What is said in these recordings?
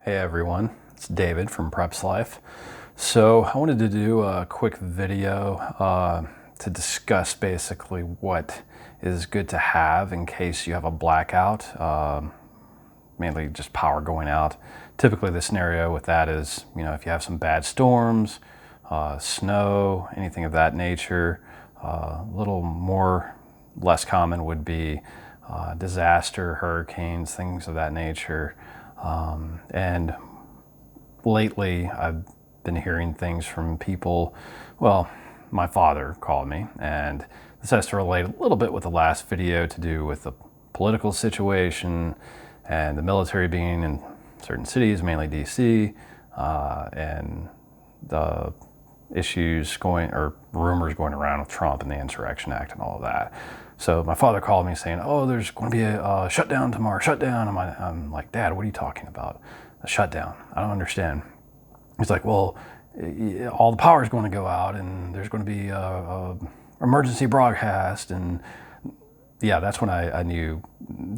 Hey everyone, it's David from Preps Life. So I wanted to do a quick video to discuss basically what is good to have in case you have a blackout, mainly just power going out. Typically the scenario with that is, if you have some bad storms, snow, anything of that nature. A little more, less common would be disaster, hurricanes, things of that nature. And lately I've been hearing things from people. Well, my father called me, and this has to relate a little bit with the last video to do with the political situation and the military being in certain cities, mainly DC, and the issues going, or rumors going around with Trump and the Insurrection Act and all of that. So my father called me saying, oh, there's going to be a shutdown tomorrow, shutdown. I'm like, Dad, what are you talking about? A shutdown? I don't understand. He's like, well, all the power is going to go out and there's going to be a emergency broadcast. And yeah, that's when I knew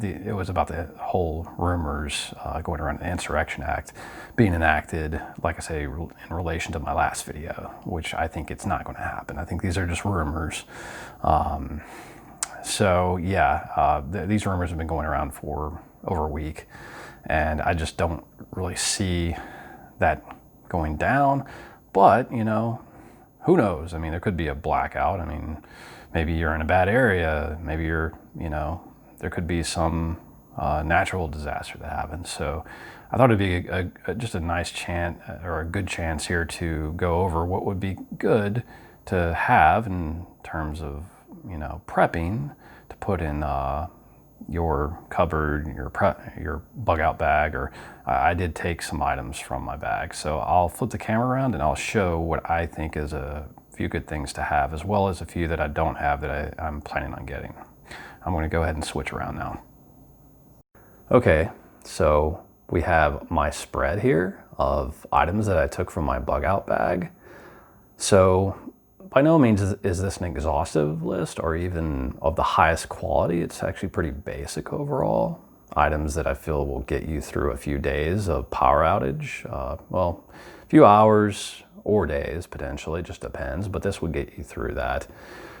it was about the whole rumors going around the Insurrection Act being enacted, like I say, in relation to my last video, which I think it's not going to happen. I think these are just rumors. So yeah, these rumors have been going around for over a week, and I just don't really see that going down. But, who knows? I mean, there could be a blackout. I mean, maybe you're in a bad area. Maybe you're, there could be some natural disaster that happens. So I thought it'd be just a nice chance, or a good chance here to go over what would be good to have in terms of, prepping to put in your cupboard, your bug out bag, or I did take some items from my bag. So I'll flip the camera around and I'll show what I think is a few good things to have, as well as a few that I don't have that I'm planning on getting. I'm going to go ahead and switch around now. Okay, so we have my spread here of items that I took from my bug out bag. So by no means is this an exhaustive list or even of the highest quality. It's actually pretty basic overall. Items that I feel will get you through a few days of power outage. Well, a few hours or days potentially, just depends, but this would get you through that.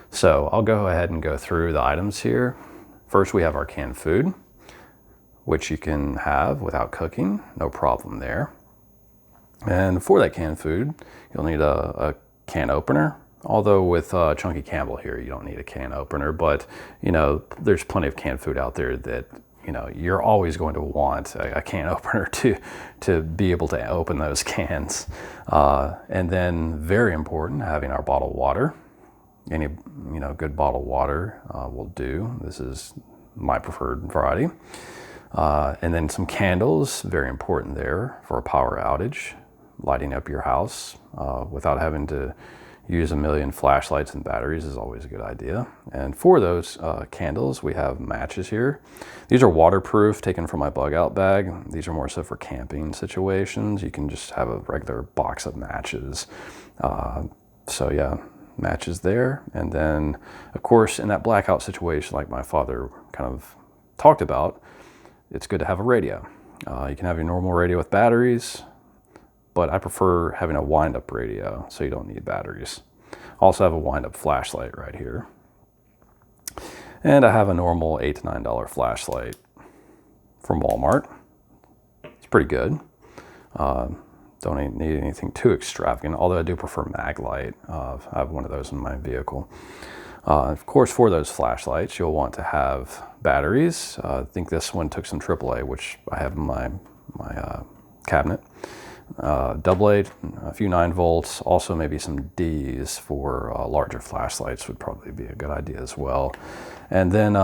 So I'll go ahead and go through the items here. First, we have our canned food, which you can have without cooking, no problem there. And for that canned food, you'll need a can opener. Although with Chunky Campbell here, you don't need a can opener, but there's plenty of canned food out there that you're always going to want a can opener to be able to open those cans. And then, very important, having our bottled water. Any good bottled water will do. This is my preferred variety. And then some candles, very important there for a power outage, lighting up your house without having to use a million flashlights and batteries is always a good idea. And for those candles, we have matches here. These are waterproof, taken from my bug out bag. These are more so for camping situations. You can just have a regular box of matches. So yeah, matches there. And then, of course, in that blackout situation, like my father kind of talked about, it's good to have a radio. You can have your normal radio with batteries, but I prefer having a wind-up radio, so you don't need batteries. Also have a wind-up flashlight right here. And I have a normal $8 to $9 flashlight from Walmart. It's pretty good. Don't need anything too extravagant, although I do prefer Maglite. I have one of those in my vehicle. Of course, for those flashlights, you'll want to have batteries. I think this one took some AAA, which I have in my cabinet. AA, a few 9 volts, also maybe some Ds for larger flashlights would probably be a good idea as well. And then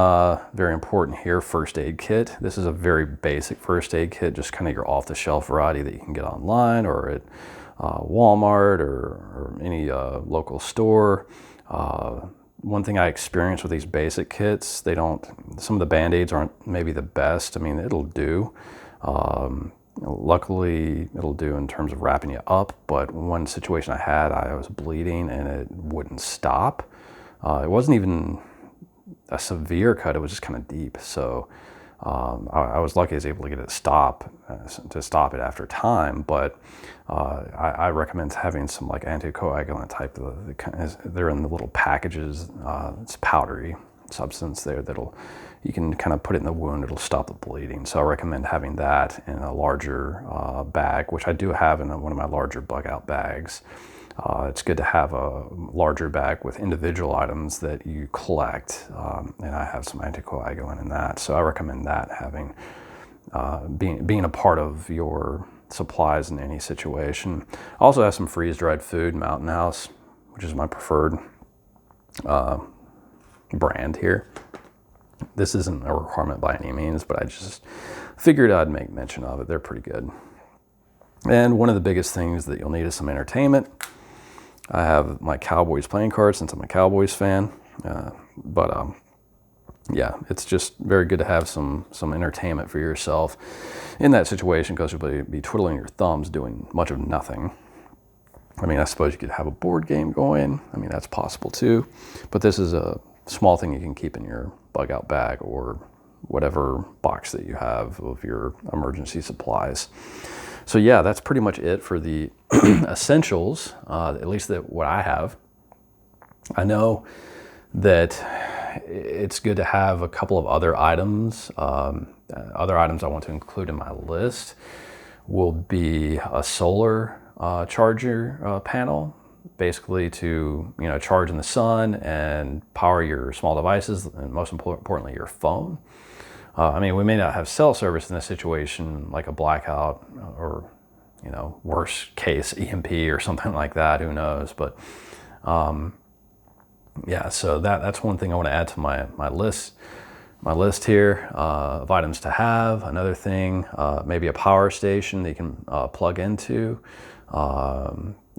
very important here, first aid kit. This is a very basic first aid kit, just kind of your off-the-shelf variety that you can get online or at Walmart or any local store. One thing I experienced with these basic kits, some of the Band-Aids aren't maybe the best. I mean, it'll do. Luckily, it'll do in terms of wrapping you up, but one situation I had, I was bleeding and it wouldn't stop. It wasn't even a severe cut, it was just kind of deep. So I was lucky I was able to get it to stop it after time, but I recommend having some like anticoagulant type. They're in the little packages. It's powdery substance there you can kind of put it in the wound. It'll stop the bleeding. So I recommend having that in a larger bag, which I do have in one of my larger bug out bags. It's good to have a larger bag with individual items that you collect, and I have some anticoagulant in that. So I recommend that having being a part of your supplies in any situation. I also have some freeze-dried food, Mountain House, which is my preferred brand here. This isn't a requirement by any means, but I just figured I'd make mention of it. They're pretty good. And one of the biggest things that you'll need is some entertainment. I have my Cowboys playing cards since I'm a Cowboys fan, yeah, it's just very good to have some entertainment for yourself in that situation, because you'll be twiddling your thumbs doing much of nothing. I mean, I suppose you could have a board game going. I mean, that's possible too, but this is a small thing you can keep in your bug out bag or whatever box that you have of your emergency supplies. So yeah, that's pretty much it for the essentials, at least what I have. I know that it's good to have a couple of other items. Other items I want to include in my list will be a solar charger panel, basically to charge in the sun and power your small devices, and most importantly your phone. I mean, we may not have cell service in this situation, like a blackout or, worst case EMP or something like that, who knows. But yeah, so that's one thing I want to add to my list here of items to have. Another thing, maybe a power station that you can plug into.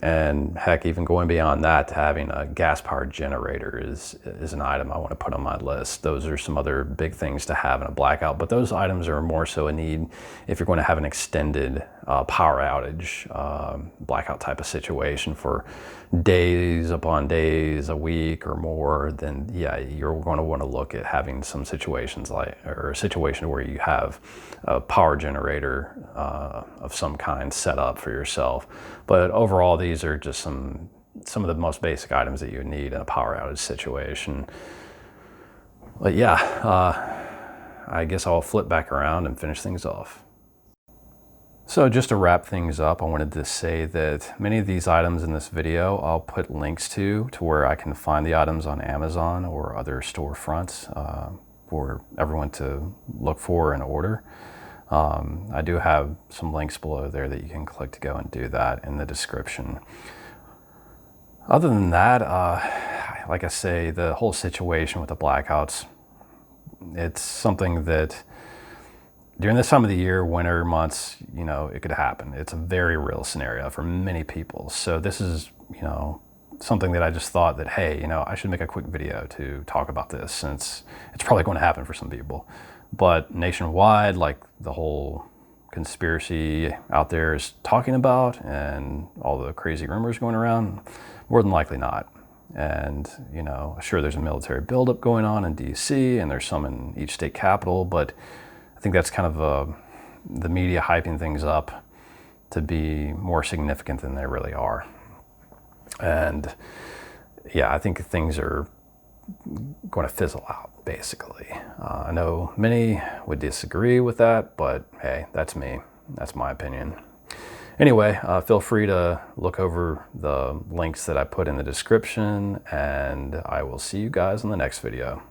And heck, even going beyond that to having a gas-powered generator is an item I want to put on my list. Those are some other big things to have in a blackout, but those items are more so a need if you're going to have an extended power outage, blackout type of situation for days upon days, a week or more. Then yeah, you're going to want to look at having some situations or a situation where you have a power generator of some kind set up for yourself. But overall, these are just some of the most basic items that you would need in a power outage situation. But yeah, I guess I'll flip back around and finish things off. So just to wrap things up, I wanted to say that many of these items in this video, I'll put links to where I can find the items on Amazon or other storefronts for everyone to look for and order. I do have some links below there that you can click to go and do that in the description. Other than that, like I say, the whole situation with the blackouts, it's something that during this time of the year, winter months, it could happen. It's a very real scenario for many people. So this is, something that I just thought that, hey, I should make a quick video to talk about this, since it's probably going to happen for some people. But nationwide, like the whole conspiracy out there is talking about and all the crazy rumors going around, more than likely not. And, sure, there's a military buildup going on in DC, and there's some in each state capital, but I think that's kind of the media hyping things up to be more significant than they really are. And yeah, I think things are going to fizzle out, basically. I know many would disagree with that, but hey, that's me. That's my opinion. Anyway, feel free to look over the links that I put in the description, and I will see you guys in the next video.